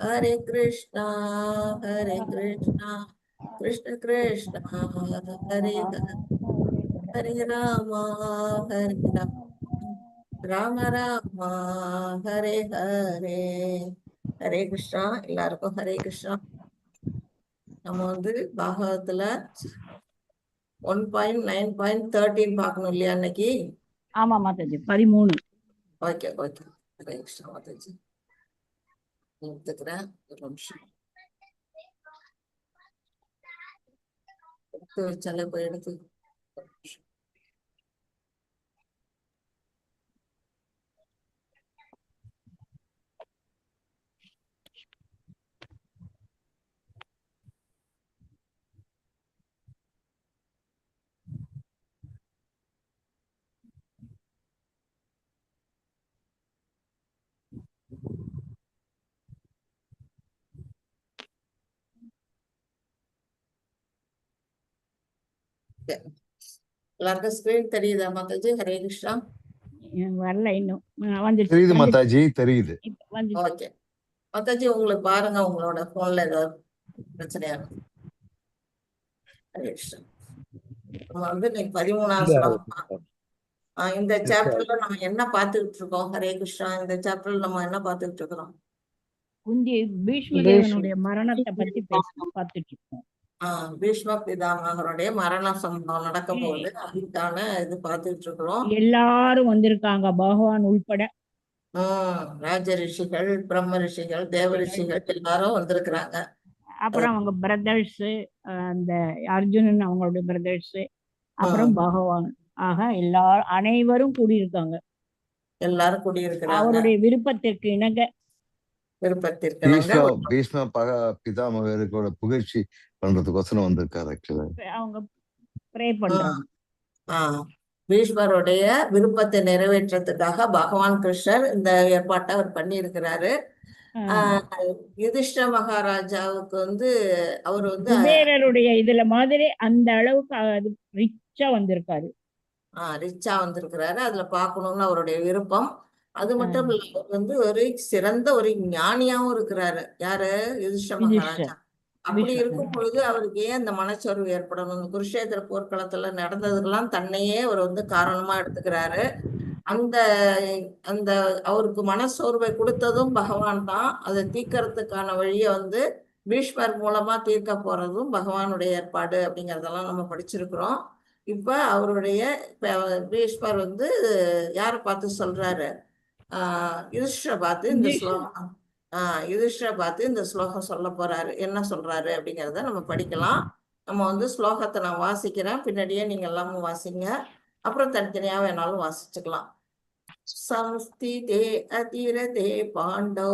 Hare Krishna, Hare Krishna, Krishna Krishna, Hare Hare, Hare Rama, Hare Rama, Rama Rama, Hare Hare. Hare Krishna. எல்லாருக்கும் ஹரே கிருஷ்ணா. நம்ம பாகவத்துல 1.9.13 பார்க்கணும் இல்லையா இன்னைக்கு? ஆமா மாதாஜி 13. Okay okay. ஹரே கிருஷ்ணா மாதாஜி. எடுத்துக்கிறேன் ஒரு நிமிஷம். எடுத்து வச்சாலே போய் எடுத்து. எல்லாருக்கும் ஸ்கிரீன் தெரியுதா மாதாஜி? ஹரே கிருஷ்ணா. வரல இன்னும். வந்துருச்சு தெரியுது மாதாஜி, தெரியுது. ஓகே மாதாஜி, உங்களுக்கு பாருங்க உங்களோட போன்ல ஏதாவது பிரச்சனையா இருக்கு. ஹரே கிருஷ்ணா. நம்ம இன்னைக்கு 13ஆவது ஸ்லோகம். இந்த சாப்டர்ல நம்ம என்ன பார்த்துக்கிட்டு இருக்கோம்? ஹரே கிருஷ்ணா. இந்த சாப்டர்ல நம்ம என்ன பார்த்துக்கிட்டு இருக்கிறோம்? குந்தி பீஷ்மதேவனுடைய மரணத்தை பத்தி பார்த்துட்டு இருக்கோம். பீஷ்ம பிதாமகருடைய மரண சம்பவம் நடக்க போகுது. அதுக்கான இது பார்த்துட்டு இருக்கிறோம். எல்லாரும் வந்திருக்காங்க, பகவான் உள்பட. ராஜ ரிஷிகள், பிரம்ம ரிஷிகள், தேவ ரிஷிகள் எல்லாரும் வந்திருக்கிறாங்க. அப்புறம் அவங்க பிரதர்ஸ், அந்த அர்ஜுனன் அவங்களுடைய பிரதர்ஸ், அப்புறம் பகவான். ஆக எல்லாரும் அனைவரும் கூடியிருக்காங்க. எல்லாரும் கூடியிருக்கிறாங்க. அவருடைய விருப்பத்திற்கு இணங்க. பீஷ்ம பிதாமகரோட புகழ்ச்சி பண்றதுக்கோசரம் வந்திருக்காரு. அவங்க ப்ரே பண்றாங்க. பீஷ்மருடைய விருப்பத்தை நிறைவேற்றத்துக்காக பகவான் கிருஷ்ணர் இந்த ஏற்பாட்டை அவர் பண்ணி இருக்கிறாரு. யுதிஷ்ட மகாராஜாவுக்கு அவர் குபேரருடைய இதுல மாதிரி அந்த அளவுக்கு ரிச்சா வந்திருக்காரு. ரிச்சா வந்திருக்கிறாரு. அதுல பாக்கணும்னு அவருடைய விருப்பம். அது மட்டும் இல்ல, அவர் ஒரு சிறந்த ஒரு ஞானியாவும் இருக்கிறாரு. யாரு? யுதிஷ்ட மகாராஜா. அப்படி இருக்கும் பொழுது அவருக்கு ஏன் அந்த மனச்சோர்வு ஏற்படணும்? இந்த குருஷேத்திர போர்க்களத்துல நடந்ததுக்கெல்லாம் தன்னையே அவர் காரணமா எடுத்துக்கிறாரு. அந்த அந்த அவருக்கு மனசோர்வை கொடுத்ததும் பகவான் தான். அதை தீர்க்கறதுக்கான வழியை பீஷ்மர் மூலமா தீர்க்க போறதும் பகவானுடைய ஏற்பாடு அப்படிங்கறதெல்லாம் நம்ம படிச்சிருக்கிறோம். இப்ப அவருடைய பீஷ்மர் யாரை பார்த்து சொல்றாரு? யுதிஷ்டரை பார்த்து இந்த ஸ்லோகம் யுதிஷ்டரை பார்த்து இந்த ஸ்லோகம் சொல்ல போறாரு. என்ன சொல்றாரு அப்படிங்கிறத நம்ம படிக்கலாம். நம்ம ஸ்லோகத்தை நான் வாசிக்கிறேன், பின்னாடியே நீங்க எல்லாமும் வாசிங்க. அப்புறம் தனித்தனியா வேணாலும் வாசிச்சுக்கலாம். சம்ஸ்திதே அதிரதே பாண்டோ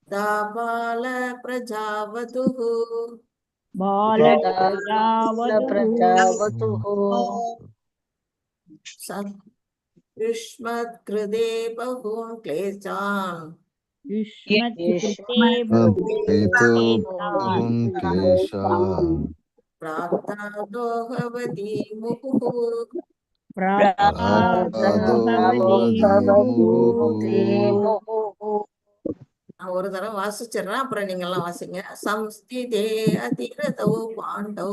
தாபால பிரஜாவதுஹ யுஷ்மத்கிருதே பகூன் क्लेशान् प्राप्तादोहवति मुहुः. ஒரு தடவை வாசிச்சிடறேன், அப்புறம் நீங்க எல்லாம் வாசிங்க. சம்ஸ்திதே அதிரதோ பாண்டோ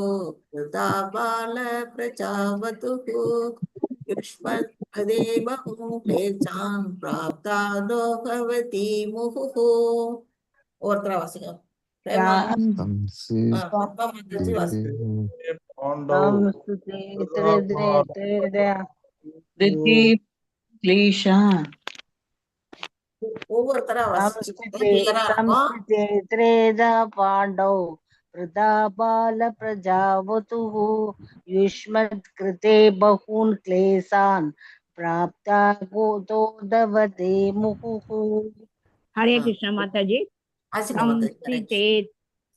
பால பிரஜாவதுஹ யுஷ்மத்கிருதே பகூன் क्लेशान् प्राप्तादोहवति मुहुः. ஒருத்தர வாசிங்க. ஒவ்வொருத்தரா பாண்டவ பிரதாபால பிரஜாவதுஹ யுஷ்மத்கிருதே பகூன் क्लेशान् प्राप्ता गोदोदवते मुहुः. हरे कृष्ण माताजी.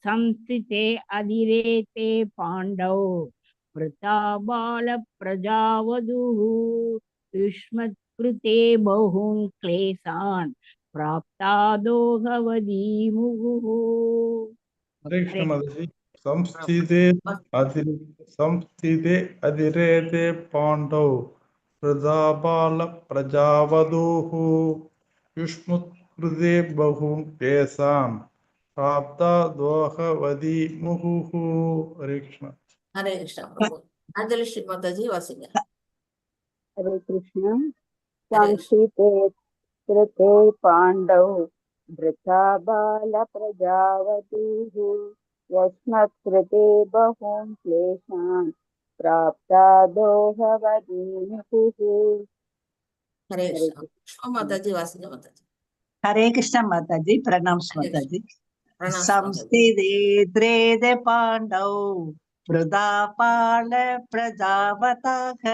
संस्थिते अधिरेते पांडव प्रताबाल प्रजावधुः युष्मत्कृते बहुन् क्लेशान् प्राप्तादोहवति मुहुः. हरे कृष्ण माताजी. संस्थिते अधिरेते पांडव प्रजापाल प्रजावधूः युष्मत्कृते बहुं क्लेशान् प्राप्ता दोहवती मुहुः. हरे कृष्ण. हरे कृष्णा प्रभु. अंजलि श्री माता जी वासिंग. हरे कृष्ण. हरे कृष्ण. संस्थिते कृते पाण्डौ वृथा बाल प्रजावतीः यस्मत्कृते बहून् क्लेशान् प्राप्ता दोहवती मुहुः. हरे हरे कृष्ण. कृष्ण. माता जी वासिंग माता जी. हरे कृष्ण माता जी. प्रणाम हरे माता जी. प्रणाम माता जी. संस्थिते पांडौ वृथा बाल प्रजावतः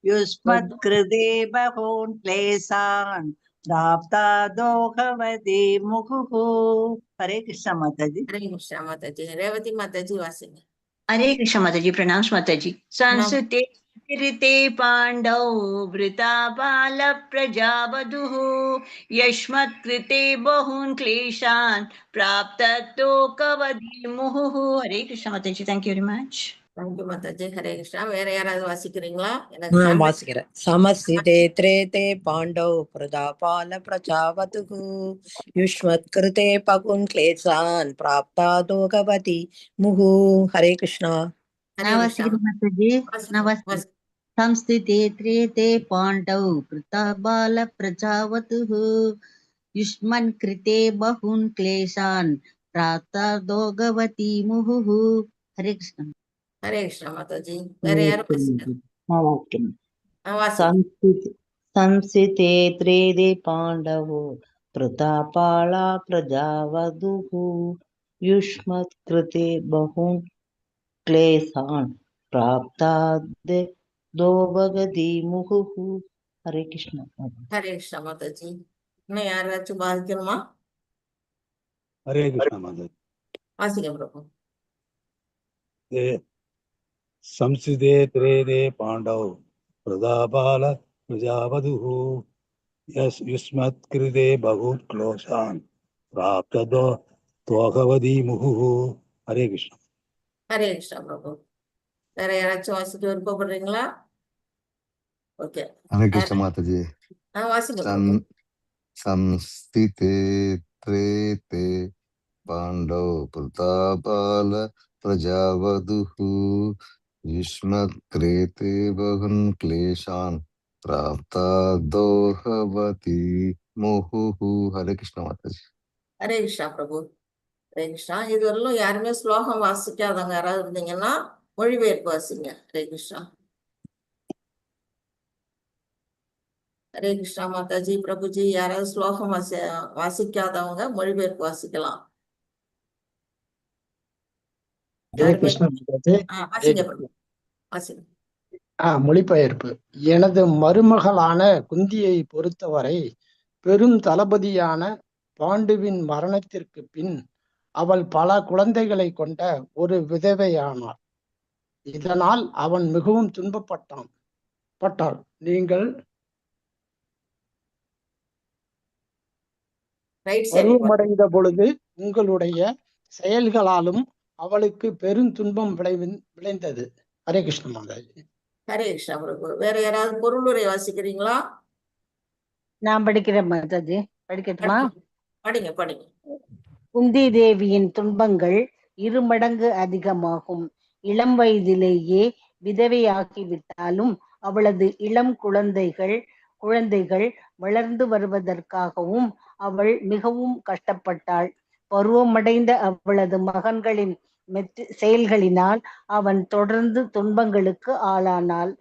युष्मत्कृते बहून् क्लेशान् प्राप्ता दोहवती मुहुः. हरे कृष्ण माता जी. हरे कृष्ण माता जी. रेवती माता जी वासिंग. हरे कृष्ण माता जी. प्रणाम माता जी. प्रणाम. संस्कृते कृते पाण्डौ वृथा बाल प्रजावधूः यस्मत्कृते बहून् क्लेशान् प्राप्तोकवधी मुहुः. Hare Krishna Mata ji. Thank you very much. Thank you Mataji. Hare Krishna. வேற யாராவது வாசிக்கிறீங்களா? எனக்கு hand வாசிக்கிறேன். சமஸ்திதே த்ரேதே பாண்டௌ பிரதாபால பிரஜாவதுः யுஷ்மத்கிருதே பகுன் क्लेशान् प्राप्ता दोगवती मुहुः. हरे कृष्णा. ஹரே கிருஷ்ணா. नमस्ते माताजी. வாசிங்க, नमस्ते. வாசிங்க. संस्थिते त्रेते पाण्डौ कृतबाल प्रजावतुः युष्मन् कृते बहून् क्लेशान् प्राप्ता दोगवती मुहुः. हरे कृष्ण. ஹரே கிருஷ்ணா மாதாஜி. வேற யாரும் வாசிங்க. வாசிங்க. संस्थिते त्रेदे पाण्डवो प्रतापाला प्रजावधूः युष्मत्कृते बहुन् क्लेशान् प्राप्ता दोभगति मुहुः. हरे कृष्ण. ஹரே கிருஷ்ணா மாதாஜி. இன்னும் யாராச்சும் வாசிக்கணுமா? हरे कृष्ण माता வாசிங்க பிரபு. जी. संस्थिते त्रेदे पाण्डौ प्रजापाल प्रजावधूः युष्मत्कृते बहुन् क्लेशान् प्राप्ता दोहवती मुहुः. हरे कृष्ण. ஹரே கிருஷ்ணா பிரபு. வேற யாராச்சும் வாசிக்க விருப்பப்படுறீங்களா? ஓகே. हरे कृष्ण माताजी. வாசிங்க பிரபு. संस्थिते त्रेते पाण्डौ प्रतापाल प्रजावधूः युष्मत्कृते बहुन् क्लेशान् प्राप्ता दोहवती मुहुः. हरे कृष्ण माताजी. ஹரே கிருஷ்ணா பிரபு. ஹரே கிருஷ்ணா. இதுவரையிலும் யாருமே ஸ்லோகம் வாசிக்காதவங்க யாராவது இருந்தீங்கன்னா மொழிபெயர்ப்பு வாசிங்க. ஹரே கிருஷ்ணா. ஹரே கிருஷ்ணா மாதாஜி. பிரபுஜி, யாராவது ஸ்லோகம் வாசிக்காதவங்க மொழிபெயர்ப்பு வாசிக்கலாம். ஹரே யாருமே கிருஷ்ண மாதாஜி. வாசிங்க பிரபு. வாசிங்க. மொழிபெயர்ப்பு. எனது மருமகளான குந்தியை பொறுத்தவரை பெரும் தளபதியான பாண்டுவின் மரணத்திற்கு பின் அவள் பல குழந்தைகளை கொண்ட ஒரு விதவையானாள். இதனால் அவன் மிகவும் துன்பப்பட்டாள். நீங்கள் பருவமடைந்த பொழுது உங்களுடைய செயல்களாலும் அவளுக்கு பெரும் துன்பம் விளைந்தது. ஹரே கிருஷ்ண மாதாஜி. ஹரே கிருஷ்ணா பிரபு. வேற யாராவது பொருளுரை வாசிக்கிறீங்களா? நான் படிக்கிறேன் மாதாஜி. படிக்கட்டுமா? படிங்க படிங்க. குந்தி தேவியின் துன்பங்கள் 2 மடங்கு அதிகமாகும். இளம் வயதிலேயே விதவையாகிவிட்டாலும் அவளது இளம் குழந்தைகள் வளர்ந்து வருவதற்காகவும் அவள் மிகவும் கஷ்டப்பட்டாள். பருவமடைந்த அவளது மகன்களின் செயல்களினால் அவன் தொடர்ந்து துன்பங்களுக்கு ஆளானாள்.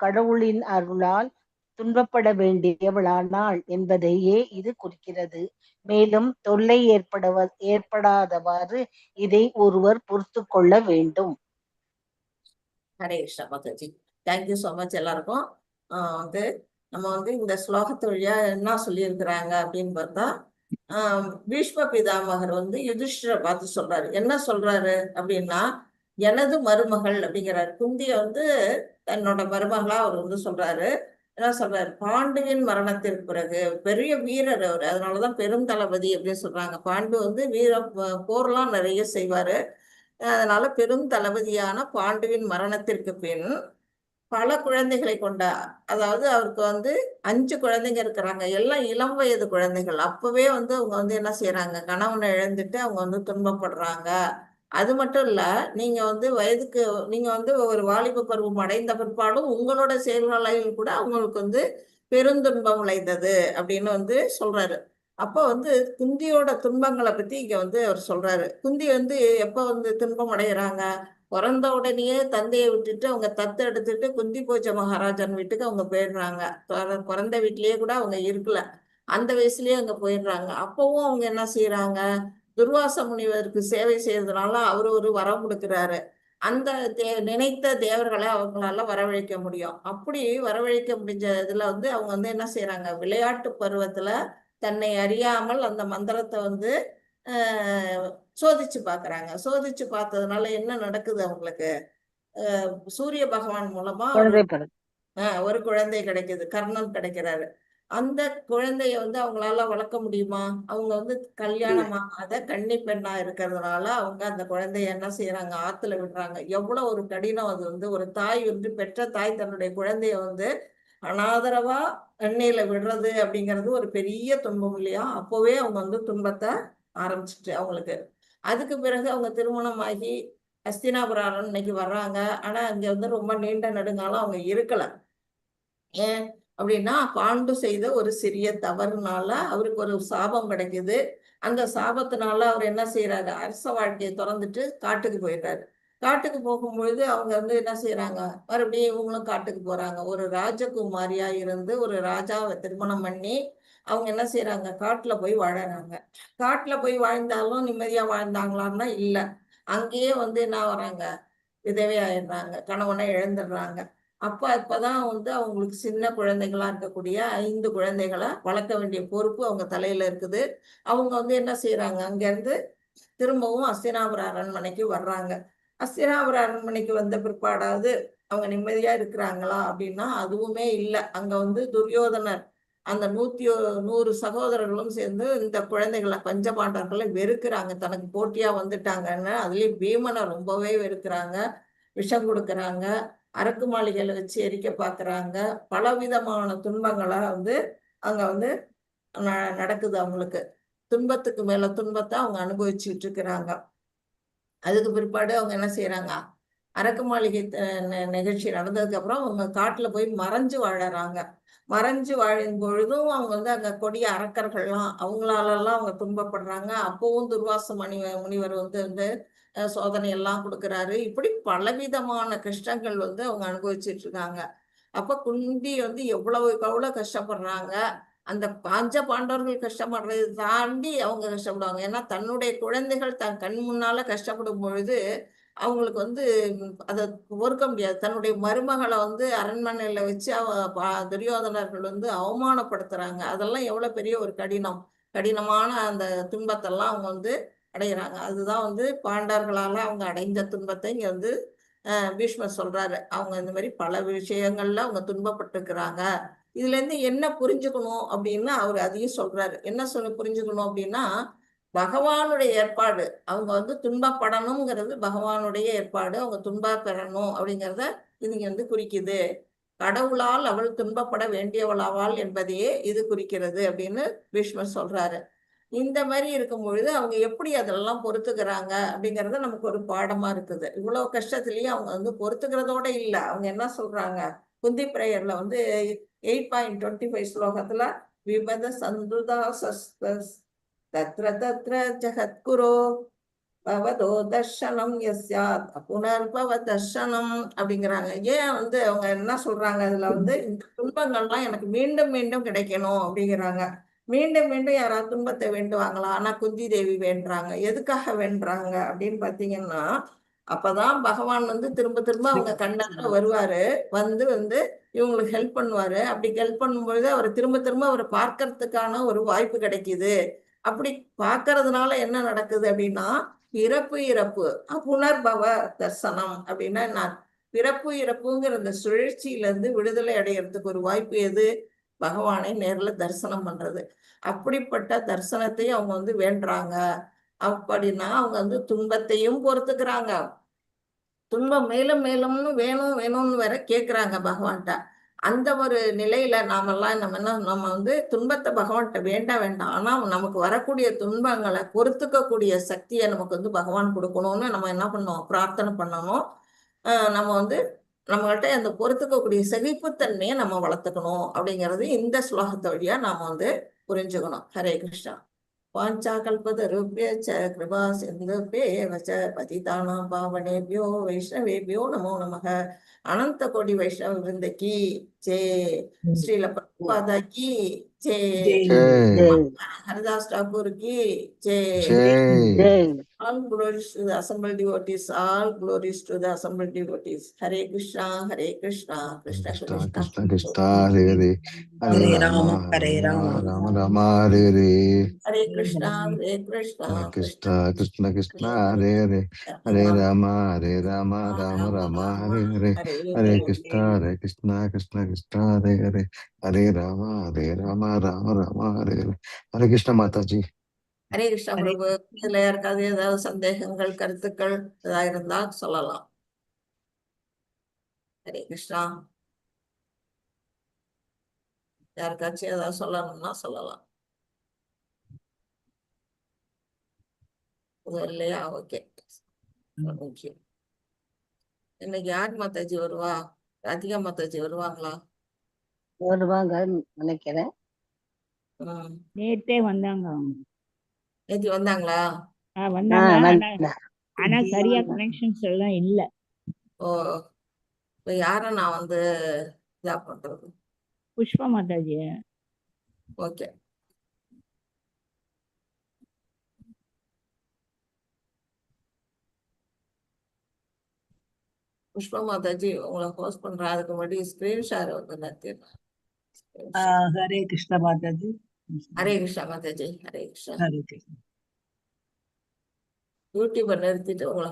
கடவுளின் அருளால் துன்பப்பட வேண்டியவளானாள் என்பதையே இது குறிக்கிறது. மேலும் தொல்லை ஏற்படாதவாறு இதை ஒருவர் பொறுத்து கொள்ள வேண்டும். Hare Krishna Mataji. Thank you so much எல்லாருக்கும். நம்ம இந்த ஸ்லோகத்து வழியா என்ன சொல்லியிருக்கிறாங்க அப்படின்னு பார்த்தா, பீஷ்ம பிதாமகர் யுதிஷ்டிரை பார்த்து சொல்றாரு. என்ன சொல்றாரு அப்படின்னா, எனது மருமகள் அப்படிங்கிறாரு. குந்திய தன்னோட மருமகளா அவர் சொல்றாரு. என்ன சொல்றாரு? பாண்டுவின் மரணத்திற்கு பிறகு பெரிய வீரர் அவர், அதனாலதான் பெரும் தளபதி அப்படின்னு சொல்றாங்க. பாண்டு போர்லாம் நிறைய செய்வாரு. அதனால பெரும் தளபதியான பாண்டுவின் மரணத்திற்கு பின் பல குழந்தைகளை கொண்ட, அதாவது அவருக்கு வந்து 5 குழந்தைங்க இருக்கிறாங்க. எல்லாம் இளம் வயது குழந்தைகள். அப்பவே வந்து அவங்க வந்து என்ன செய்யறாங்க, கணவனை இழந்துட்டு அவங்க வந்து துன்பப்படுறாங்க. அது மட்டும் இல்ல, நீங்க வந்து நீங்க வந்து ஒரு வாலிப பருவம் அடைந்த பிற்பாடும் உங்களோட செயல்களில் கூட அவங்களுக்கு வந்து பெருந்துன்பம் விளைந்தது அப்படின்னு வந்து சொல்றாரு. அப்ப வந்து குந்தியோட துன்பங்களை பத்தி இங்க வந்து அவர் சொல்றாரு. குந்தி வந்து எப்ப வந்து துன்பம் அடைகிறாங்க, பிறந்த உடனேயே தந்தையை விட்டுட்டு அவங்க தத்து எடுத்துட்டு குந்தி போச்ச மகாராஜன் வீட்டுக்கு அவங்க போயிடுறாங்க. பிறந்த வீட்டிலேயே கூட அவங்க இருக்கல, அந்த வயசுலயே அங்க போயிடுறாங்க. அப்பவும் அவங்க என்ன செய்யறாங்க, துர்வாச முனிவருக்கு சேவை செய்யறதுனால அவரு ஒரு வரம் கொடுக்கிறாரு. அந்த நினைத்த தேவர்களை அவங்களால வரவழைக்க முடியும். அப்படி வரவழைக்க முடிஞ்ச இதுல வந்து அவங்க வந்து என்ன செய்யறாங்க, விளையாட்டு பருவத்துல தன்னை அறியாமல் அந்த மந்திரத்தை வந்து சோதிச்சு பாக்குறாங்க. சோதிச்சு பார்த்ததுனால என்ன நடக்குது, அவங்களுக்கு சூரிய பகவான் மூலமா ஒரு குழந்தை கிடைக்குது, கர்ணன் கிடைக்கிறாரு. அந்த குழந்தைய வந்து அவங்களால வளர்க்க முடியுமா? அவங்க வந்து கல்யாணமாகாத கன்னி பெண்ணா இருக்கிறதுனால அவங்க அந்த குழந்தைய என்ன செய்யறாங்க, ஆத்துல விடுறாங்க. எவ்வளவு ஒரு கடினம் அது வந்து, ஒரு தாய் வந்து பெற்ற தாய் தன்னுடைய குழந்தைய வந்து அனாதரவா எண்ணெயில விடுறது அப்படிங்கிறது ஒரு பெரிய துன்பம் இல்லையா? அப்பவே அவங்க வந்து துன்பத்தை ஆரம்பிச்சுட்டு அவங்களுக்கு. அதுக்கு பிறகு அவங்க திருமணமாகி ஹஸ்தினாபுரம் இன்னைக்கு வர்றாங்க. ஆனா அங்க வந்து ரொம்ப நீண்ட நெடுங்காலம் அவங்க இருக்கல. ஏன் அப்படின்னா, பாண்டு செய்த ஒரு சிறிய தவறுனால அவருக்கு ஒரு சாபம் கிடைக்குது. அந்த சாபத்தினால அவர் என்ன செய்யறாரு, அரச வாழ்க்கையை திறந்துட்டு காட்டுக்கு போயிடுறாரு. காட்டுக்கு போகும்பொழுது அவங்க வந்து என்ன செய்யறாங்க, மறுபடியும் இவங்களும் காட்டுக்கு போறாங்க. ஒரு ராஜகுமாரியா இருந்து ஒரு ராஜாவை திருமணம் பண்ணி அவங்க என்ன செய்யறாங்க, காட்டுல போய் வாழறாங்க. காட்டுல போய் வாழ்ந்தாலும் நிம்மதியா வாழ்ந்தாங்களான்னா இல்ல, அங்கேயே வந்து என்ன வராங்க, விதவை ஆயிடுறாங்க, கணவனை இழந்துடுறாங்க. அப்பதான் வந்து அவங்களுக்கு சின்ன குழந்தைகளா இருக்கக்கூடிய 5 குழந்தைகளை வளர்க்க வேண்டிய பொறுப்பு அவங்க தலையில இருக்குது. அவங்க வந்து என்ன செய்யறாங்க, அங்க இருந்து திரும்பவும் அஸ்தினாபுர அரண்மனைக்கு வர்றாங்க. அஸ்தினாபுர அரண்மனைக்கு வந்த பிற்பாடாவது அவங்க நிம்மதியா இருக்கிறாங்களா அப்படின்னா அதுவுமே இல்லை. அங்க வந்து துரியோதனர் அந்த 100 சகோதரர்களும் சேர்ந்து இந்த குழந்தைகளை பஞ்சபாண்டவர்களை வெறுக்கிறாங்க, தனக்கு போட்டியா வந்துட்டாங்கன்னு. அதுலயும் பீமனை ரொம்பவே வெறுக்கிறாங்க, விஷம் கொடுக்கறாங்க, அரக்கு மாளிகையில வச்சு எரிக்க பாக்குறாங்க. பலவிதமான துன்பங்களா வந்து அங்க வந்து நடக்குது அவங்களுக்கு. துன்பத்துக்கு மேல துன்பத்தை அவங்க அனுபவிச்சுட்டு இருக்கிறாங்க. அதுக்கு பிற்பாடு அவங்க என்ன செய்யறாங்க, அரக்கு மாளிகை நிகழ்ச்சி நடந்ததுக்கு அப்புறம் அவங்க காட்டுல போய் மறைஞ்சு வாழறாங்க. மறைஞ்சு வாழும் பொழுதும் அவங்க வந்து அங்க கொடிய அரக்கர்கள்லாம் அவங்களாலெல்லாம் அவங்க துன்பப்படுறாங்க. அப்பவும் துர்வாச முனிவர் வந்து சோதனை எல்லாம் கொடுக்கறாரு. இப்படி பலவிதமான கஷ்டங்கள் வந்து அவங்க அனுபவிச்சுட்டு இருக்காங்க. அப்ப குந்தி வந்து எவ்வளவு கஷ்டப்படுறாங்க. அந்த பாஞ்ச பாண்டவர்கள் கஷ்டப்படுறதை தாண்டி அவங்க கஷ்டப்படுவாங்க. ஏன்னா தன்னுடைய குழந்தைகள் தன் கண் முன்னால கஷ்டப்படும் பொழுது அவங்களுக்கு வந்து அதை பொறுக்க முடியாது. தன்னுடைய மருமகளை வந்து அரண்மனையில வச்சு துரியோதனர்கள் வந்து அவமானப்படுத்துறாங்க. அதெல்லாம் எவ்வளவு பெரிய ஒரு கடினமான அந்த துன்பத்தெல்லாம் அவங்க வந்து அடைகிறாங்க. அதுதான் வந்து பாண்டவர்களால அவங்க அடைந்த துன்பத்தை இங்க வந்து பீஷ்மர் சொல்றாரு. அவங்க இந்த மாதிரி பல விஷயங்கள்ல அவங்க துன்பப்பட்டிருக்கிறாங்க. இதுல இருந்து என்ன புரிஞ்சுக்கணும் அப்படின்னா அவர் அதையும் சொல்றாரு. என்ன புரிஞ்சுக்கணும் அப்படின்னா, பகவானுடைய ஏற்பாடு. அவங்க வந்து துன்பப்படணுங்கிறது பகவானுடைய ஏற்பாடு. அவங்க துன்ப பெறணும் அப்படிங்கிறத இது வந்து குறிக்குது. கடவுளால் அவள் துன்பப்பட வேண்டியவளாவாள் என்பதையே இது குறிக்கிறது அப்படின்னு பீஷ்மர் சொல்றாரு. இந்த மாதிரி இருக்கும் பொழுது அவங்க எப்படி அதெல்லாம் பொறுத்துக்கிறாங்க அப்படிங்கறது நமக்கு ஒரு பாடமா இருக்குது. இவ்வளவு கஷ்டத்திலயும் அவங்க வந்து பொறுத்துக்கிறதோட இல்ல, அவங்க என்ன சொல்றாங்க, குந்தி பிரேயர்ல வந்து 8.25 ஸ்லோகத்துல விபத சந்துதா தத்ர தத்ர ஜகத்குரோ பவதோ தர்ஷனம் யஸ்யாத் புனர்பவ தர்ஷனம் அப்படிங்கிறாங்க. ஏன் வந்து அவங்க என்ன சொல்றாங்க, அதுல வந்து இந்த துன்பங்கள்லாம் எனக்கு மீண்டும் மீண்டும் கிடைக்கணும் அப்படிங்கிறாங்க. மீண்டும் மீண்டும் யாராவது துன்பத்தை வேண்டுவாங்களா? ஆனா குந்தி தேவி வேண்டுறாங்க. எதுக்காக வேண்டுறாங்க அப்படின்னு பாத்தீங்கன்னா, அப்பதான் பகவான் வந்து திரும்ப திரும்ப அவங்க கண்ணத்துல வருவாரு, வந்து வந்து இவங்களுக்கு ஹெல்ப் பண்ணுவாரு. அப்படி ஹெல்ப் பண்ணும்பொழுது அவர் திரும்ப திரும்ப அவரை பார்க்கறதுக்கான ஒரு வாய்ப்பு கிடைக்குது. அப்படி பார்க்கறதுனால என்ன நடக்குது அப்படின்னா, இறப்பு புனர்பவ தர்சனம் அப்படின்னா நான் பிறப்பு இறப்புங்கிற அந்த சுழற்சியில இருந்து விடுதலை அடையறதுக்கு ஒரு வாய்ப்பு எது, பகவானை நேர்ல தரிசனம் பண்றது. அப்படிப்பட்ட தரிசனத்தையும் அவங்க வந்து வேண்டுறாங்க. அப்படின்னா அவங்க வந்து துன்பத்தையும் பொறுத்துக்கிறாங்க, துன்பம் மேலும் மேலும்னு வேணும் வேணும்னு வேற கேக்குறாங்க பகவான்கிட்ட. அந்த ஒரு நிலையில நாமெல்லாம் நம்ம வந்து துன்பத்தை பகவான்கிட்ட வேண்டாம். ஆனா நமக்கு வரக்கூடிய துன்பங்களை பொறுத்துக்கக்கூடிய சக்தியை நமக்கு வந்து பகவான் கொடுக்கணும்னு நம்ம என்ன பண்ணோம், பிரார்த்தனை பண்ணணும். நம்ம வந்து நம்மகிட்ட அந்த பொறுத்துக்கக்கூடிய சகிப்புத்தன்மையை நம்ம வளர்த்துக்கணும் அப்படிங்கிறது இந்த ஸ்லோகத்தை வழியா நாம வந்து புரிஞ்சுக்கணும். ஹரே கிருஷ்ணா. वाञ्छाकल्पतरुभ्यश्च कृपा सिन्धुभ्येव च पतितानां पावनेभ्यो वैष्णवेभ्यो नमो नमः. अनंत कोटि वैष्णव वृंद की जय. श्रील प्रभुपादा की जय. हरदास ठाकुर की जय. All glories to the assembled devotees. All glories to the assembled devotees. Hare Krishna, Krishna Krishna Krishna. Krishna Hare Hare Hare Rama Rama Rama Hare Hare Hare Krishna, Krishna Krishna Krishna Krishna Hare Hare Hare Rama Rama Rama Hare Hare Hare Krishna Krishna Krishna Hare Hare Hare Rama Rama Rama Hare Hare. Hare Krishna Mataji. Hare Krishna பிரபு. இதுல யாருக்காவது ஏதாவது சந்தேகங்கள் கருத்துக்கள் ஏதாவது இருந்தா சொல்லலாம். ஹரே கிருஷ்ணா. யாருக்காச்சும் ஏதாவது சொல்லணும்னா சொல்லலாம். இல்லையா? ஓகே. இன்னைக்கு யார் மாதாஜி வருவா? ராதிகா மாதாஜி வருவாங்களா? வருவாங்கன்னு நினைக்கிறேன். நேத்தே வந்தாங்க அவங்க. நேத்தி வந்தாங்களா? வந்தாங்க. ஆனா சரியா கனெக்ஷன்ஸ் எல்லாம் இல்ல. ஓ, இப்ப யார நான் வந்து இதா பண்றது? புஷ்பா மாதாஜி. ஓகே. புஷ்பா மாதாஜி உங்களை ஹோஸ்ட் பண்றேன். அதுக்கு முன்னாடி ஸ்கிரீன் ஷேர் வந்து நிறுத்திடுறேன். ஹரே கிருஷ்ண மாதாஜி. ஹரே கிருஷ்ணா மாதாஜி. ஹரே கிருஷ்ணா. ஹரே கிருஷ்ண. யூடியூபை நிறுத்திட்டு உங்களை